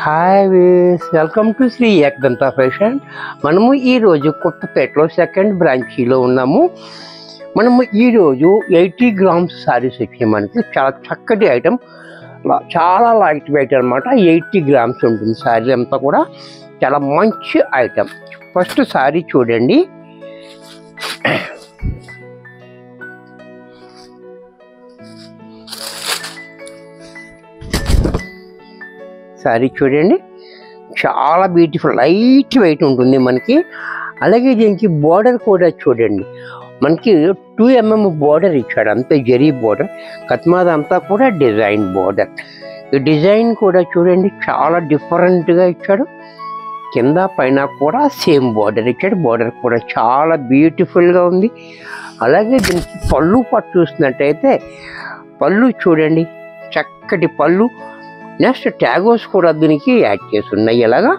Hi welcome to Shri Ekadanta fashion. మనము ఈరోజు కొత్తపేటలో సెకండ్ బ్రాంచీలో ఉన్నాము. మనము ఈరోజు 80 గ్రామ్స్ శారీస్ వచ్చాయి. మనకి చాలా చక్కటి ఐటమ్, చాలా లైట్ వెయిట్ అనమాట. 80 గ్రామ్స్ ఉంటుంది శారీ అంతా కూడా. చాలా మంచి ఐటమ్. ఫస్ట్ శారీ చూడండి. శారీ చూడండి, చాలా బ్యూటిఫుల్ లైట్ వెయిట్ ఉంటుంది మనకి. అలాగే దీనికి బోర్డర్ కూడా చూడండి, మనకి 2 mm బోర్డర్ ఇచ్చాడు, అంతే జరీ బోర్డర్. కత్మాద అంతా కూడా డిజైన్ బోర్డర్. ఈ డిజైన్ కూడా చూడండి చాలా డిఫరెంట్గా ఇచ్చాడు. కింద పైన కూడా సేమ్ బోర్డర్ ఇచ్చాడు. బోర్డర్ కూడా చాలా బ్యూటిఫుల్గా ఉంది. అలాగే దీనికి పళ్ళు పట్టు చూసినట్టయితే పళ్ళు చూడండి, చక్కటి పళ్ళు. నెక్స్ట్ ట్యాగోస్ కూడా దీనికి యాడ్ చేసి ఉన్నాయి. ఇలాగా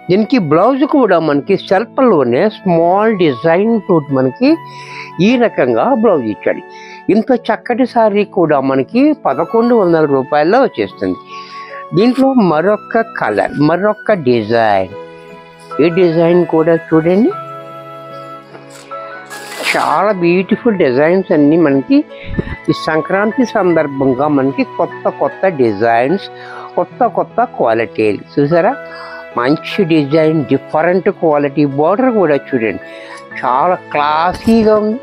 దీనికి బ్లౌజ్ కూడా మనకి సెల్ఫ్లోనే స్మాల్ డిజైన్ తోటి మనకి ఈ రకంగా బ్లౌజ్ ఇచ్చాడు. ఇంత చక్కటి శారీ కూడా మనకి 1100 రూపాయల్లో వచ్చేస్తుంది. దీంట్లో మరొక కలర్, మరొక డిజైన్. ఈ డిజైన్ కూడా చూడండి, చాలా బ్యూటిఫుల్ డిజైన్స్ అన్నీ మనకి ఈ సంక్రాంతి సందర్భంగా మనకి కొత్త కొత్త డిజైన్స్, కొత్త కొత్త క్వాలిటీలు చూసారా. మంచి డిజైన్, డిఫరెంట్ క్వాలిటీ. బోర్డర్ కూడా చూడండి చాలా క్లాసీగా ఉంది.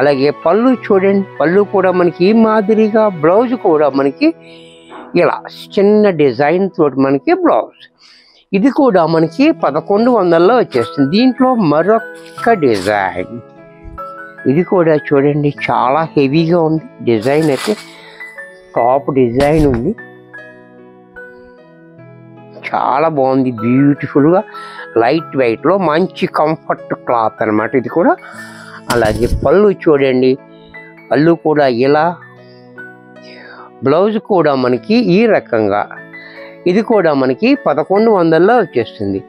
అలాగే పళ్ళు చూడండి, పళ్ళు కూడా మనకి ఈ మాదిరిగా. బ్లౌజ్ కూడా మనకి ఇలా చిన్న డిజైన్ తోటి మనకి బ్లౌజ్. ఇది కూడా మనకి 1100లో వచ్చేస్తుంది. దీంట్లో మరొక డిజైన్. ఇది కూడా చూడండి చాలా హెవీగా ఉంది. డిజైన్ అయితే టాప్ డిజైన్ ఉంది, చాలా బాగుంది. బ్యూటిఫుల్గా లైట్ వెయిట్లో మంచి కంఫర్ట్ క్లాత్ అనమాట ఇది కూడా. అలాగే పళ్ళు చూడండి, పళ్ళు కూడా ఇలా. బ్లౌజ్ కూడా మనకి ఈ రకంగా. ఇది కూడా మనకి 1100లో వచ్చేస్తుంది.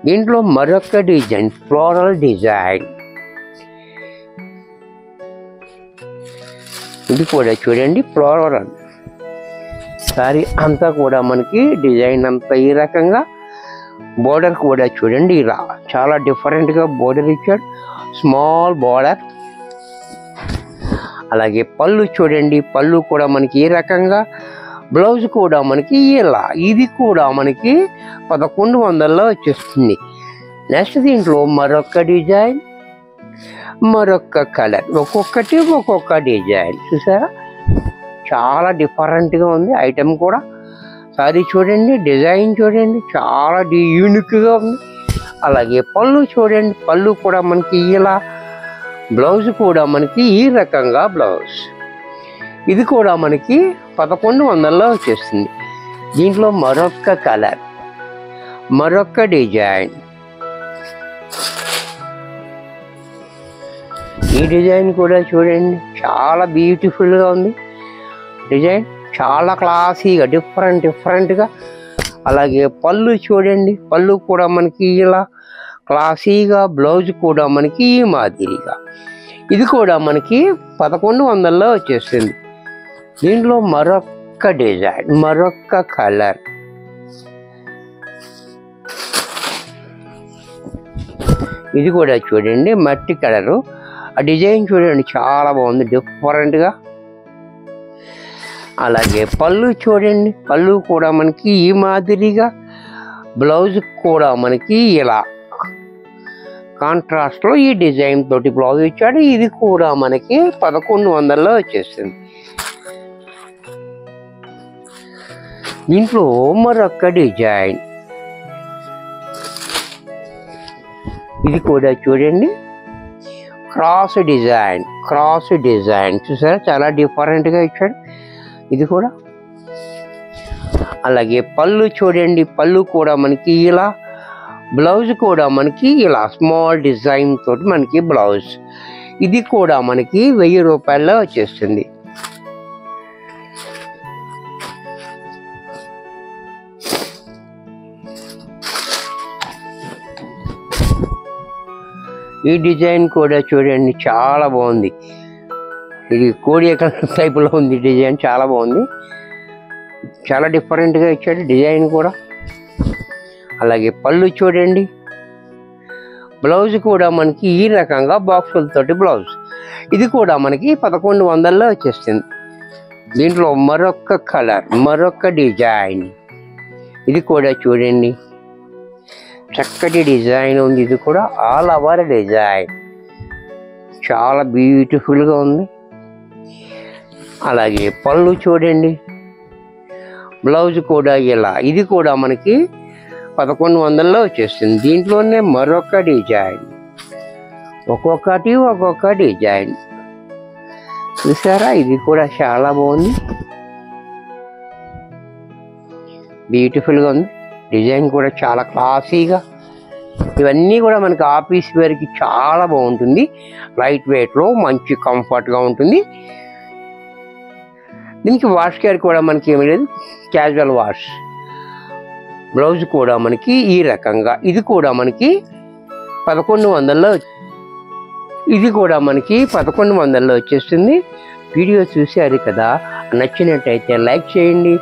దీంట్లో మరొక డిజైన్, ఫ్లోరల్ డిజైన్. ఇది కూడా చూడండి ఫ్లోరల్. సారీ అంతా కూడా మనకి డిజైన్ అంతా ఈ రకంగా. బోర్డర్ కూడా చూడండి ఇలా చాలా డిఫరెంట్గా బోర్డర్ ఇచ్చాడు, స్మాల్ బోర్డర్. అలాగే పళ్ళు చూడండి, పళ్ళు కూడా మనకి ఈ రకంగా. బ్లౌజ్ కూడా మనకి ఇలా. ఇది కూడా మనకి 1100లో వచ్చేస్తుంది. నెక్స్ట్ దీంట్లో మరొక డిజైన్, మరొక కలర్. ఒక్కొక్కటి ఒక్కొక్క డిజైన్ చూసారా, చాలా డిఫరెంట్గా ఉంది ఐటమ్ కూడా. సారీ చూడండి, డిజైన్ చూడండి చాలా యూనిక్గా ఉంది. అలాగే పళ్ళు చూడండి, పళ్ళు కూడా మనకి ఇలా. బ్లౌజ్ కూడా మనకి ఈ రకంగా బ్లౌజ్. ఇది కూడా మనకి 1100లో వచ్చేస్తుంది. దీంట్లో మరొక కలర్, మరొక డిజైన్. ఈ డిజైన్ కూడా చూడండి చాలా బ్యూటిఫుల్గా ఉంది. డిజైన్ చాలా క్లాసీగా డిఫరెంట్గా. అలాగే పళ్ళు చూడండి, పళ్ళు కూడా మనకి ఇలా క్లాసీగా. బ్లౌజ్ కూడా మనకి ఈ మాదిరిగా. ఇది కూడా మనకి 1100లో వచ్చేస్తుంది. దీంట్లో మరొక డిజైన్, మరొక కలర్. ఇది కూడా చూడండి మట్టి కలరు. ఆ డిజైన్ చూడండి చాలా బాగుంది, డిఫరెంట్గా. అలాగే పళ్ళు చూడండి, పళ్ళు కూడా మనకి ఈ మాదిరిగా. బ్లౌజ్ కూడా మనకి ఇలా కాంట్రాస్ట్లో ఈ డిజైన్ తోటి బ్లౌజ్ ఇచ్చాడు. ఇది కూడా మనకి 1100లో వచ్చేస్తుంది. దీంట్లో మరొక డిజైన్. ఇది కూడా చూడండి క్రాస్ డిజైన్ చూసారా, చాలా డిఫరెంట్గా ఇచ్చాడు. ఇది కూడా. అలాగే పళ్ళు చూడండి, పళ్ళు కూడా మనకి ఇలా. బ్లౌజ్ కూడా మనకి ఇలా స్మాల్ డిజైన్ తోటి మనకి బ్లౌజ్. ఇది కూడా మనకి 1000 రూపాయల్లో వచ్చేస్తుంది. ఈ డిజైన్ కూడా చూడండి చాలా బాగుంది. ఇది కోడియక టైపులో ఉంది డిజైన్, చాలా బాగుంది. చాలా డిఫరెంట్గా ఇచ్చాడు డిజైన్ కూడా. అలాగే పళ్ళు చూడండి. బ్లౌజ్ కూడా మనకి ఈ రకంగా బాక్సులతోటి బ్లౌజ్. ఇది కూడా మనకి 1100లో వచ్చేస్తుంది. దీంట్లో మరొక కలర్, మరొక డిజైన్. ఇది కూడా చూడండి, చక్కటి డిజైన్ ఉంది. ఇది కూడా ఆల్ ఓవర్ డిజైన్, చాలా బ్యూటిఫుల్గా ఉంది. అలాగే పళ్ళు చూడండి, బ్లౌజ్ కూడా ఇలా. ఇది కూడా మనకి 1100లో వచ్చేస్తుంది. దీంట్లోనే మరొక డిజైన్, ఒక్కొక్కటి ఒక్కొక్క డిజైన్. చూసారా, ఇది కూడా చాలా బాగుంది, బ్యూటిఫుల్గా ఉంది. డిజైన్ కూడా చాలా క్లాసీగా. ఇవన్నీ కూడా మనకి ఆఫీస్ వేర్కి చాలా బాగుంటుంది. లైట్ వెయిట్లో మంచి కంఫర్ట్గా ఉంటుంది. దీనికి వాష్ కేర్ కూడా మనకి ఏమీ లేదు, క్యాజువల్ వాష్. బ్లౌజ్ కూడా మనకి ఈ రకంగా. ఇది కూడా మనకి 1100లో, ఇది కూడా మనకి 1100లో వచ్చేస్తుంది. వీడియో చూసారు కదా, నచ్చినట్టయితే లైక్ చేయండి.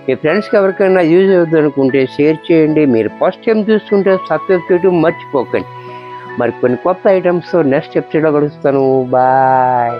మీ ఫ్రెండ్స్కి ఎవరికైనా యూజ్ అవుతుంది అనుకుంటే షేర్ చేయండి. మీరు ఫస్ట్ టైం చూస్తుంటే సబ్స్క్రైబ్ చేయడం మర్చిపోకండి. మరి కొన్ని కొత్త ఐటమ్స్తో నెక్స్ట్ ఎపిసోడ్లో కలుస్తాను. బాయ్.